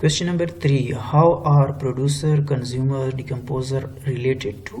Question number 3, how are producer, consumer, decomposer related to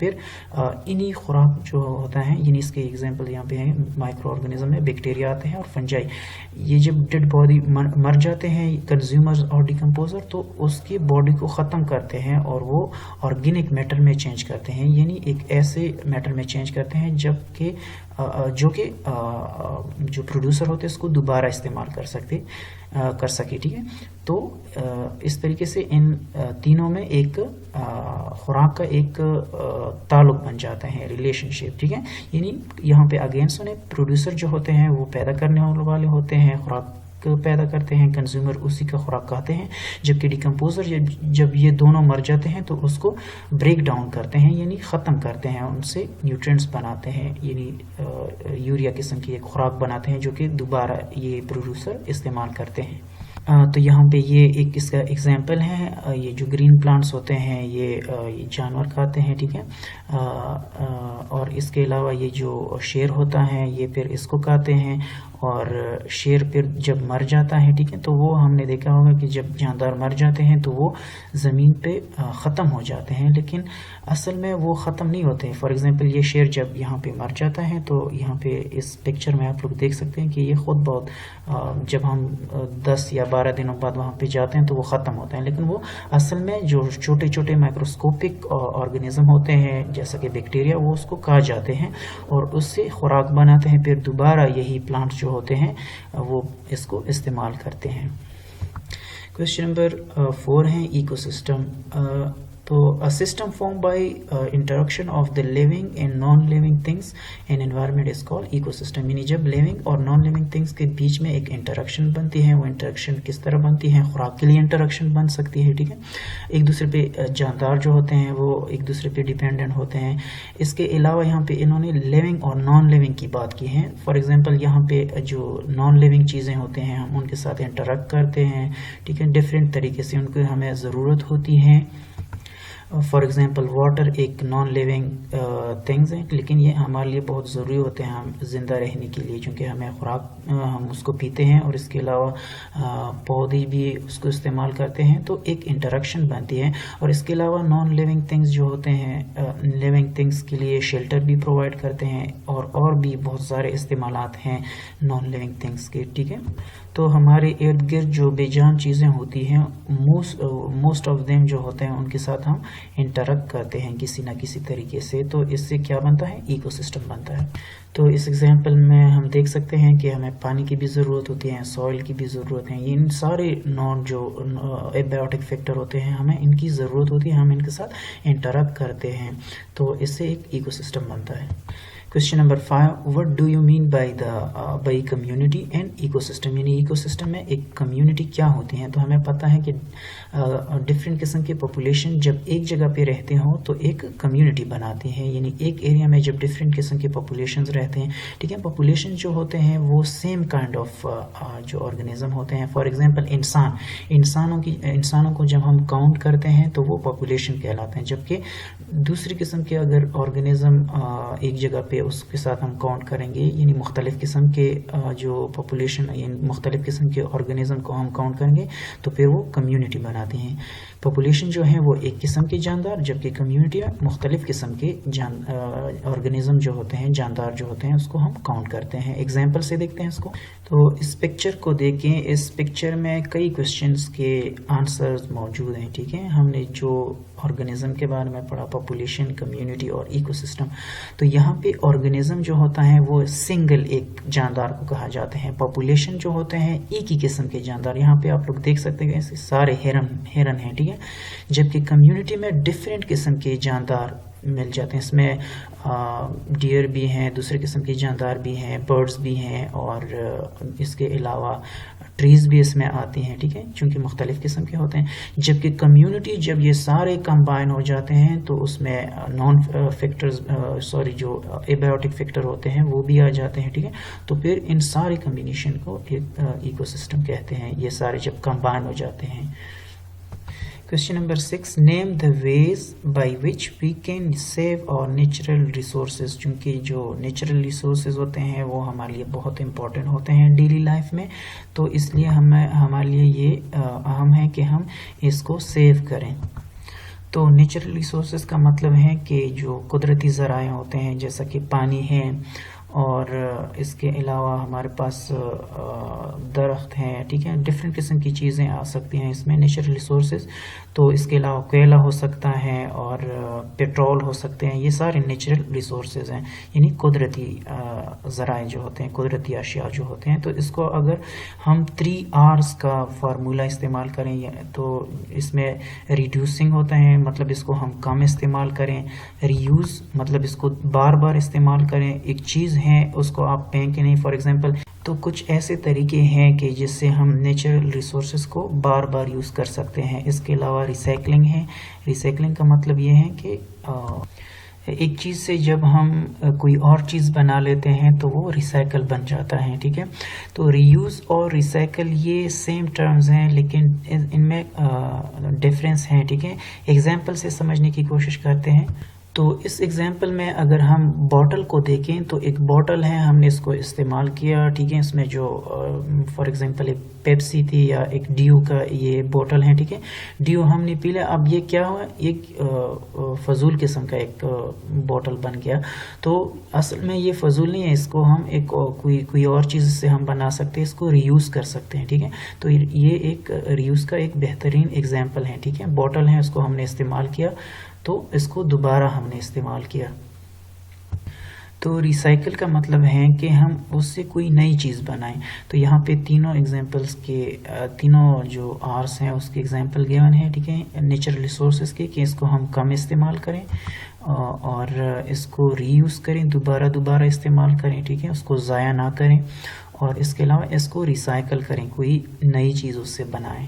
پھر انہی خوراک جو ہوتا ہے، یعنی اس کے ایگزامپل یہاں پہ ہیں مائکرو آرگنزم میں بیکٹیریا آتے ہیں اور فنجائی. یہ جب ڈیڈ باڈی مر جاتے ہیں کنزیومرز اور ڈیکمپوزر، تو اس کی باڈی کو ختم کرتے ہیں اور وہ آرگینک میٹر میں چینج کرتے ہیں، یعنی ایک ایسے میٹر میں چینج کرتے ہیں جو کہ پروڈیوسر ہوتے ہیں اس کو دوبارہ استعمال کر سکے. ٹھیک ہے، تو اس طریقے سے ان تینوں میں ایک خوراک کا ایک تعلق بن جاتا ہے، ریلیشن شپ. ٹھیک ہے، یعنی یہاں پہ اگین سنیں، پروڈیوسر جو ہوتے ہیں وہ پیدا کرنے والے ہوتے ہیں، خوراک پیدا کرتے ہیں، کنزیومر اسی کا خوراک کھاتے ہیں، جبکہ ڈیکمپوزر جب یہ دونوں مر جاتے ہیں تو اس کو بریک ڈاؤن کرتے ہیں، یعنی ختم کرتے ہیں، ان سے نیوٹرینٹس بناتے ہیں، یعنی یوریا قسم کی ایک خوراک بناتے ہیں جو کہ دوبارہ یہ پروڈیوسر استعمال کرتے ہیں. تو یہاں پہ یہ ایک اس کا ایگزامپل ہے، یہ جو گرین پلانٹس ہوتے ہیں یہ جانور کھاتے ہیں. ٹھیک ہے، اور اس کے علاوہ یہ جو شیر ہوتا ہے یہ پھر اس کو کھاتے ہیں، اور شیر پھر جب مر جاتا ہے، ٹھیک ہے، تو وہ ہم نے دیکھا ہوگا کہ جب جاندار مر جاتے ہیں تو وہ زمین پہ ختم ہو جاتے ہیں، لیکن اصل میں وہ ختم نہیں ہوتے ہیں. فار ایگزامپل یہ شیر جب یہاں پہ مر جاتا ہے تو یہاں پہ اس پکچر میں آپ لوگ دیکھ سکتے ہیں کہ یہ خود بہت جب ہم 10 یا 12 دنوں بعد وہاں پہ جاتے ہیں تو وہ ختم ہوتے ہیں، لیکن وہ اصل میں جو چھوٹے چھوٹے مائکروسکوپک آرگنزم ہوتے ہیں جیسا کہ بیکٹیریا، وہ اس کو کھا جاتے ہیں اور اس سے خوراک بناتے ہیں، پھر دوبارہ یہی پلانٹ جو ہوتے ہیں وہ اس کو استعمال کرتے ہیں. کویسچن نمبر 4 ہے ایکو سسٹم. تو a system formed by interaction of the living and non-living things in environment is called ecosystem. یعنی جب living اور non-living things کے بیچ میں ایک انٹریکشن بنتی ہے، وہ انٹریکشن کس طرح بنتی ہے؟ خوراک کے لیے انٹریکشن بن سکتی ہے. ٹھیک ہے، ایک دوسرے پہ جاندار جو ہوتے ہیں وہ ایک دوسرے پہ ڈیپینڈنٹ ہوتے ہیں. اس کے علاوہ یہاں پہ انہوں نے living اور non-living کی بات کی ہے. فار ایگزامپل یہاں پہ جو non-living چیزیں ہوتے ہیں ہم ان کے ساتھ انٹریکٹ کرتے ہیں. ٹھیک ہے، ڈفرینٹ طریقے سے ان کو ہمیں ضرورت ہوتی ہے. فار ایگزامپل واٹر ایک نان لیونگ تھنگز ہیں، لیکن یہ ہمارے لیے بہت ضروری ہوتے ہیں ہم زندہ رہنے کے لیے، چونکہ ہمیں خوراک ہم اس کو پیتے ہیں، اور اس کے علاوہ پودے بھی اس کو استعمال کرتے ہیں، تو ایک انٹریکشن بنتی ہے. اور اس کے علاوہ نان لیونگ تھنگز جو ہوتے ہیں لیونگ تھنگز کے لیے شیلٹر بھی پرووائڈ کرتے ہیں، اور بھی بہت سارے استعمالات ہیں نان لیونگ تھنگز کے. ٹھیک ہے، تو ہمارے ارد گرد جو بے جان چیزیں ہوتی ہیں موسٹ آف دیم جو ہوتے ہیں ان کے ساتھ ہم انٹریکٹ کرتے ہیں کسی نہ کسی طریقے سے. تو اس سے کیا بنتا ہے؟ ایکو سسٹم بنتا ہے. تو اس ایگزامپل میں ہم دیکھ سکتے ہیں کہ ہمیں پانی کی بھی ضرورت ہوتی ہے، سوئل کی بھی ضرورت ہے. ان سارے نان جو ایبیوٹک فیکٹر ہوتے ہیں ہمیں ان کی ضرورت ہوتی ہے، ہم ان کے ساتھ انٹریکٹ کرتے ہیں، تو اس سے ایک ایکو سسٹم بنتا ہے. Question number 5, what do you mean by community and ecosystem؟ یعنی ایکو سسٹم میں ایک کمیونٹی کیا ہوتی ہیں؟ تو ہمیں پتہ ہے کہ ڈفرینٹ قسم کے پاپولیشن جب ایک جگہ پہ رہتے ہوں تو ایک کمیونٹی بناتی ہیں، یعنی ایک ایریا میں جب ڈفرینٹ قسم کے پاپولیشنز رہتے ہیں. ٹھیک ہے، پاپولیشن جو ہوتے ہیں وہ سیم کائنڈ آف جو آرگنزم ہوتے ہیں. فار ایگزامپل انسانوں کو جب ہم کاؤنٹ کرتے ہیں تو وہ پاپولیشن کہلاتے ہیں، جبکہ دوسری قسم کے اگر آرگنزم ایک جگہ پہ اس کے ساتھ ہم کاؤنٹ کریں گے، یعنی مختلف قسم کے جو پاپولیشن یعنی مختلف قسم کے آرگنزم کو ہم کاؤنٹ کریں گے تو پھر وہ کمیونٹی بناتے ہیں. پاپولیشن جو ہے وہ ایک قسم کے جاندار، جبکہ کمیونٹی میں مختلف قسم کے آرگنزم جو ہوتے ہیں، جاندار جو ہوتے ہیں، اس کو ہم کاؤنٹ کرتے ہیں. ایگزامپل سے دیکھتے ہیں اس کو. تو اس پکچر کو دیکھیں، اس پکچر میں کئی کوسچنز کے آنسرز موجود ہیں. ٹھیک ہے، ہم نے جو آرگنزم کے بارے میں پڑھا، پاپولیشن، کمیونٹی اور ایکو سسٹم. تو یہاں پہ آرگنزم جو ہوتا ہے وہ سنگل ایک جاندار کو کہا جاتے ہیں. پاپولیشن جو ہوتے ہیں ایک ہی قسم کے جاندار. یہاں پہ آپ لوگ دیکھ سکتے ہیں سارے ہرن ہیں. ٹھیک ہے، جبکہ کمیونٹی میں ڈفرینٹ قسم کے جاندار مل جاتے ہیں. اس میں ڈیئر بھی ہیں، دوسرے قسم کے جاندار بھی ہیں، برڈز بھی ہیں، اور اس کے علاوہ ٹریز بھی اس میں آتی ہیں. ٹھیک ہے، چونکہ مختلف قسم کے ہوتے ہیں. جبکہ کمیونٹی جب یہ سارے کمبائن ہو جاتے ہیں تو اس میں جو ایبیوٹک فیکٹر ہوتے ہیں وہ بھی آ جاتے ہیں. ٹھیک ہے، تو پھر ان سارے کمبینیشن کو ایک ایکو سسٹم کہتے ہیں، یہ سارے جب کمبائن ہو جاتے ہیں. Question number 6, name the ways by which we can save our natural resources. چونکہ جو نیچرل ریسورسز ہوتے ہیں وہ ہمارے لیے بہت امپورٹنٹ ہوتے ہیں ڈیلی لائف میں، تو اس لیے ہمارے لیے یہ اہم ہے کہ ہم اس کو سیو کریں. تو نیچرل ریسورسز کا مطلب ہے کہ جو قدرتی ذرائع ہوتے ہیں جیسا کہ پانی ہے اور اس کے علاوہ ہمارے پاس درخت ہیں، ٹھیک ہے، ڈفرینٹ قسم کی چیزیں آ سکتی ہیں اس میں نیچرل ریسورسز. تو اس کے علاوہ کوئلہ ہو سکتا ہے اور پیٹرول ہو سکتے ہیں، یہ سارے نیچرل ریسورسز ہیں، یعنی قدرتی ذرائع جو ہوتے ہیں، قدرتی اشیاء جو ہوتے ہیں. تو اس کو اگر ہم 3 R's کا فارمولہ استعمال کریں تو اس میں ریڈیوسنگ ہوتا ہے، مطلب اس کو ہم کم استعمال کریں. رییوز مطلب اس کو بار بار استعمال کریں. ایک چیز ہے اس کو آپ پھینک کے نہیں، فار ایگزامپل. تو کچھ ایسے طریقے ہیں کہ جس سے ہم نیچرل ریسورسز کو بار بار یوز کر سکتے ہیں. اس کے علاوہ ریسائکلنگ ہے. ریسائکلنگ کا مطلب یہ ہے کہ ایک چیز سے جب ہم کوئی اور چیز بنا لیتے ہیں تو وہ ریسائکل بن جاتا ہے، ٹھیک ہے. تو ری یوز اور ریسائکل یہ سیم ٹرمز ہیں لیکن ان میں ڈفرینس ہیں، ٹھیک ہے. ایگزامپل سے سمجھنے کی کوشش کرتے ہیں. تو اس ایگزامپل میں اگر ہم باٹل کو دیکھیں تو ایک باٹل ہے، ہم نے اس کو استعمال کیا، ٹھیک ہے. اس میں جو فار ایگزامپل ایک پیپسی تھی یا ایک ڈیو کا یہ باٹل ہے، ٹھیک ہے. ڈیو ہم نے پی لیا، اب یہ کیا ہوا، ایک فضول قسم کا ایک باٹل بن گیا. تو اصل میں یہ فضول نہیں ہے، اس کو ہم ایک کوئی اور چیز سے ہم بنا سکتے ہیں، اس کو ری یوز کر سکتے ہیں، ٹھیک ہے. تو یہ ایک ری یوز کا ایک بہترین ایگزامپل ہے، ٹھیک ہے. باٹل ہے، اس کو ہم نے استعمال کیا تو اس کو دوبارہ ہم نے استعمال کیا. تو ریسائکل کا مطلب ہے کہ ہم اس سے کوئی نئی چیز بنائیں. تو یہاں پہ تینوں ایگزامپلس کے تینوں جو آرس ہیں اس کے ایگزامپل گیون ہے، ٹھیک ہے، نیچرل ریسورسز کے، کہ اس کو ہم کم استعمال کریں اور اس کو ری یوز کریں، دوبارہ استعمال کریں، ٹھیک ہے، اس کو ضائع نہ کریں، اور اس کے علاوہ اس کو ریسائکل کریں، کوئی نئی چیز اس سے بنائیں.